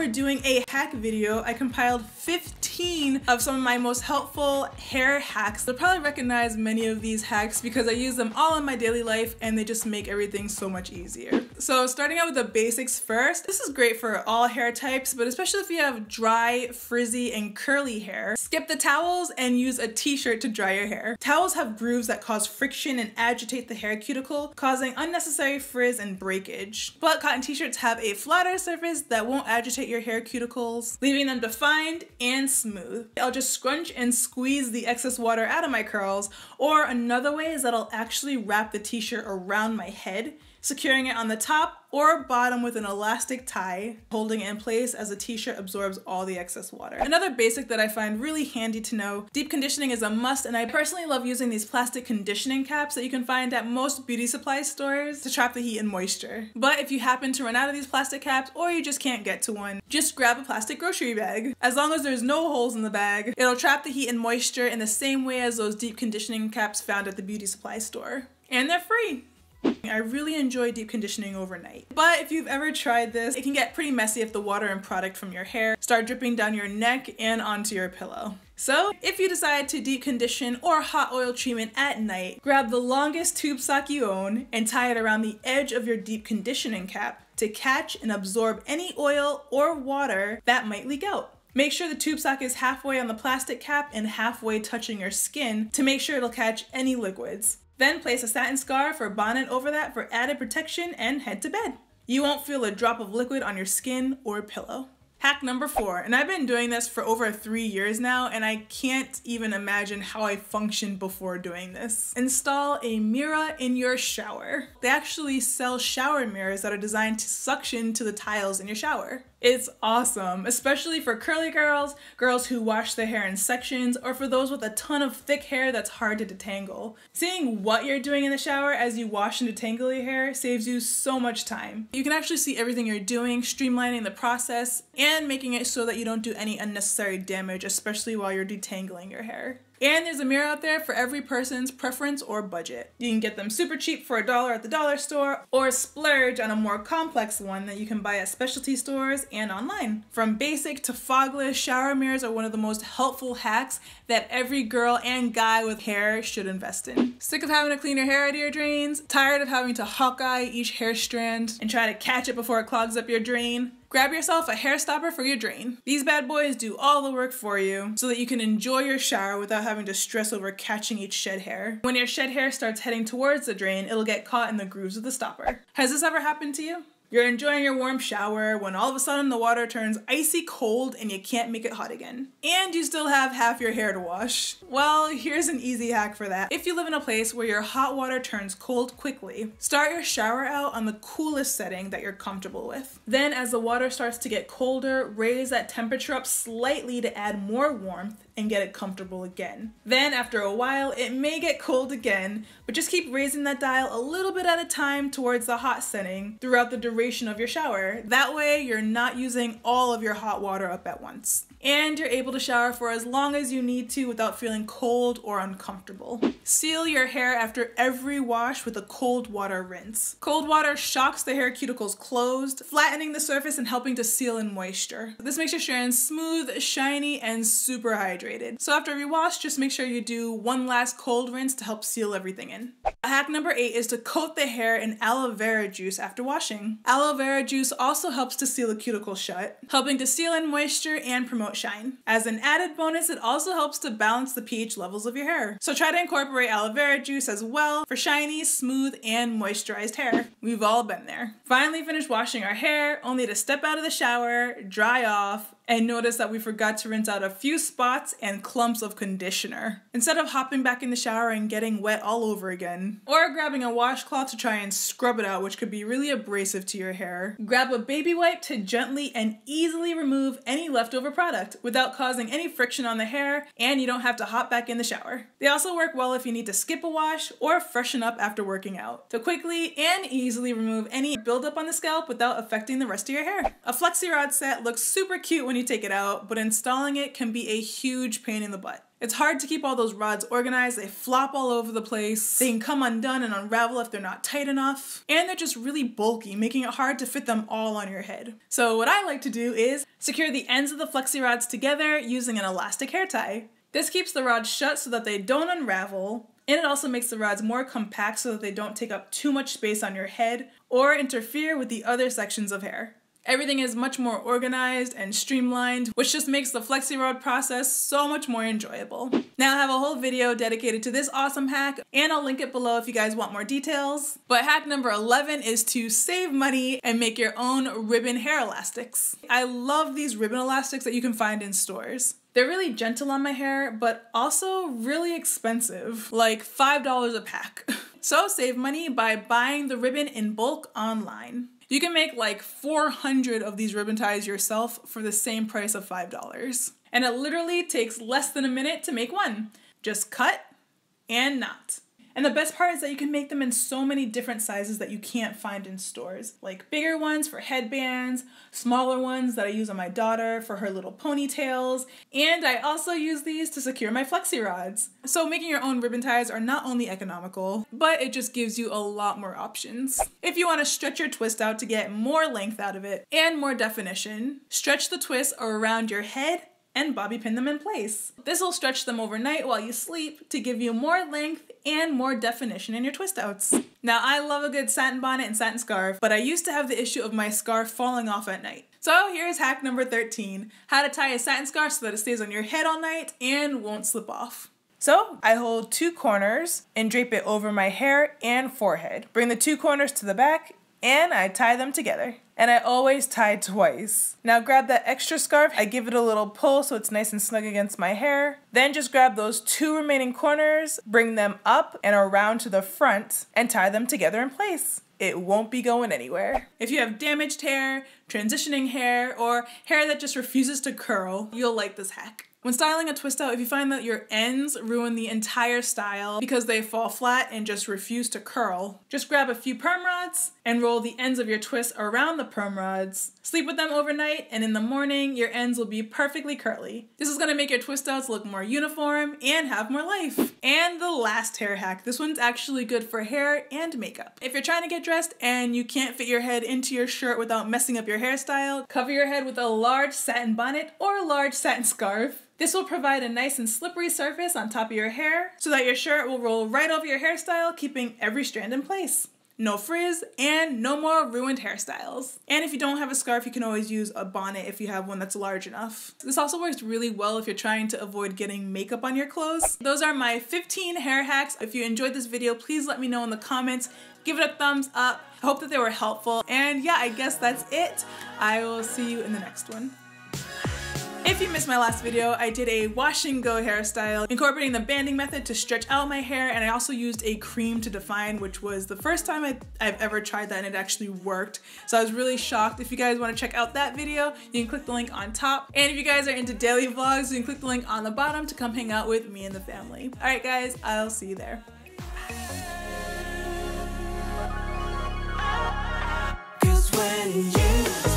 for doing a hack video, I compiled 15 of some of my most helpful hair hacks. You'll probably recognize many of these hacks because I use them all in my daily life and they just make everything so much easier. So starting out with the basics first, this is great for all hair types, but especially if you have dry, frizzy, and curly hair. Skip the towels and use a t-shirt to dry your hair. Towels have grooves that cause friction and agitate the hair cuticle, causing unnecessary frizz and breakage. But cotton t-shirts have a flatter surface that won't agitate your hair cuticles, leaving them defined and smooth. I'll just scrunch and squeeze the excess water out of my curls, or another way is that I'll actually wrap the t-shirt around my head, securing it on the top or bottom with an elastic tie, holding it in place as the t-shirt absorbs all the excess water. Another basic that I find really handy to know, deep conditioning is a must, and I personally love using these plastic conditioning caps that you can find at most beauty supply stores to trap the heat and moisture. But if you happen to run out of these plastic caps or you just can't get to one, just grab a plastic grocery bag. As long as there's no holes in the bag, it'll trap the heat and moisture in the same way as those deep conditioning caps found at the beauty supply store. And they're free. I really enjoy deep conditioning overnight. But if you've ever tried this, it can get pretty messy if the water and product from your hair start dripping down your neck and onto your pillow. So if you decide to deep condition or hot oil treatment at night, grab the longest tube sock you own and tie it around the edge of your deep conditioning cap to catch and absorb any oil or water that might leak out. Make sure the tube sock is halfway on the plastic cap and halfway touching your skin to make sure it'll catch any liquids. Then place a satin scarf or bonnet over that for added protection and head to bed. You won't feel a drop of liquid on your skin or pillow. Hack number 4, and I've been doing this for over 3 years now, and I can't even imagine how I functioned before doing this. Install a mirror in your shower. They actually sell shower mirrors that are designed to suction to the tiles in your shower. It's awesome, especially for curly girls, girls who wash their hair in sections, or for those with a ton of thick hair that's hard to detangle. Seeing what you're doing in the shower as you wash and detangle your hair saves you so much time. You can actually see everything you're doing, streamlining the process, and making it so that you don't do any unnecessary damage, especially while you're detangling your hair. And there's a mirror out there for every person's preference or budget. You can get them super cheap for $1 at the dollar store, or splurge on a more complex one that you can buy at specialty stores and online. From basic to fogless, shower mirrors are one of the most helpful hacks that every girl and guy with hair should invest in. Sick of having to clean your hair out of your drains? Tired of having to hawkeye each hair strand and try to catch it before it clogs up your drain? Grab yourself a hair stopper for your drain. These bad boys do all the work for you so that you can enjoy your shower without having to stress over catching each shed hair. When your shed hair starts heading towards the drain, it'll get caught in the grooves of the stopper. Has this ever happened to you? You're enjoying your warm shower when all of a sudden the water turns icy cold and you can't make it hot again. And you still have half your hair to wash. Well, here's an easy hack for that. If you live in a place where your hot water turns cold quickly, start your shower out on the coolest setting that you're comfortable with. Then as the water starts to get colder, raise that temperature up slightly to add more warmth and get it comfortable again. Then after a while, it may get cold again, but just keep raising that dial a little bit at a time towards the hot setting throughout the duration of your shower. That way, you're not using all of your hot water up at once. And you're able to shower for as long as you need to without feeling cold or uncomfortable. Seal your hair after every wash with a cold water rinse. Cold water shocks the hair cuticles closed, flattening the surface and helping to seal in moisture. This makes your strands smooth, shiny, and super hydrated. So after every wash, just make sure you do one last cold rinse to help seal everything in. Hack number 8 is to coat the hair in aloe vera juice after washing. Aloe vera juice also helps to seal the cuticle shut, helping to seal in moisture and promote shine. As an added bonus, it also helps to balance the pH levels of your hair. So try to incorporate aloe vera juice as well for shiny, smooth, and moisturized hair. We've all been there. Finally finished washing our hair, only to step out of the shower, dry off, and notice that we forgot to rinse out a few spots and clumps of conditioner. Instead of hopping back in the shower and getting wet all over again, or grabbing a washcloth to try and scrub it out, which could be really abrasive to your hair, grab a baby wipe to gently and easily remove any leftover product without causing any friction on the hair, and you don't have to hop back in the shower. They also work well if you need to skip a wash or freshen up after working out, to quickly and easily remove any buildup on the scalp without affecting the rest of your hair. A FLEXIRODS set looks super cute when when you take it out, but installing it can be a huge pain in the butt. It's hard to keep all those rods organized, they flop all over the place, they can come undone and unravel if they're not tight enough, and they're just really bulky, making it hard to fit them all on your head. So what I like to do is secure the ends of the FLEXIRODS together using an elastic hair tie. This keeps the rods shut so that they don't unravel, and it also makes the rods more compact so that they don't take up too much space on your head or interfere with the other sections of hair. Everything is much more organized and streamlined, which just makes the FLEXIROD process so much more enjoyable. Now I have a whole video dedicated to this awesome hack, and I'll link it below if you guys want more details. But hack number 11 is to save money and make your own ribbon hair elastics. I love these ribbon elastics that you can find in stores. They're really gentle on my hair, but also really expensive, like $5 a pack. So save money by buying the ribbon in bulk online. You can make like 400 of these ribbon ties yourself for the same price of $5. And it literally takes less than a minute to make one. Just cut and knot. And the best part is that you can make them in so many different sizes that you can't find in stores. Like bigger ones for headbands, smaller ones that I use on my daughter for her little ponytails, and I also use these to secure my FLEXIRODS. So making your own ribbon ties are not only economical, but it just gives you a lot more options. If you want to stretch your twist out to get more length out of it and more definition, stretch the twist around your head and bobby pin them in place. This will stretch them overnight while you sleep to give you more length and more definition in your twist outs. Now I love a good satin bonnet and satin scarf, but I used to have the issue of my scarf falling off at night. So here's hack number 13, how to tie a satin scarf so that it stays on your head all night and won't slip off. So I hold 2 corners and drape it over my hair and forehead. Bring the 2 corners to the back and I tie them together. And I always tie twice. Now grab that extra scarf, I give it a little pull so it's nice and snug against my hair. Then just grab those 2 remaining corners, bring them up and around to the front, and tie them together in place. It won't be going anywhere. If you have damaged hair, transitioning hair, or hair that just refuses to curl, you'll like this hack. When styling a twist out, if you find that your ends ruin the entire style because they fall flat and just refuse to curl, just grab a few perm rods and roll the ends of your twist around the perm rods. Sleep with them overnight, and in the morning, your ends will be perfectly curly. This is gonna make your twist outs look more uniform and have more life. And the last hair hack. This one's actually good for hair and makeup. If you're trying to get dressed and you can't fit your head into your shirt without messing up your hairstyle, cover your head with a large satin bonnet or a large satin scarf. This will provide a nice and slippery surface on top of your hair so that your shirt will roll right over your hairstyle, keeping every strand in place. No frizz and no more ruined hairstyles. And if you don't have a scarf, you can always use a bonnet if you have one that's large enough. This also works really well if you're trying to avoid getting makeup on your clothes. Those are my 15 hair hacks. If you enjoyed this video, please let me know in the comments. Give it a thumbs up. I hope that they were helpful. And yeah, I guess that's it. I will see you in the next one. If you missed my last video, I did a wash and go hairstyle, incorporating the banding method to stretch out my hair, and I also used a cream to define, which was the first time I've ever tried that and it actually worked. So I was really shocked. If you guys want to check out that video, you can click the link on top. And if you guys are into daily vlogs, you can click the link on the bottom to come hang out with me and the family. Alright guys, I'll see you there. 'Cause when you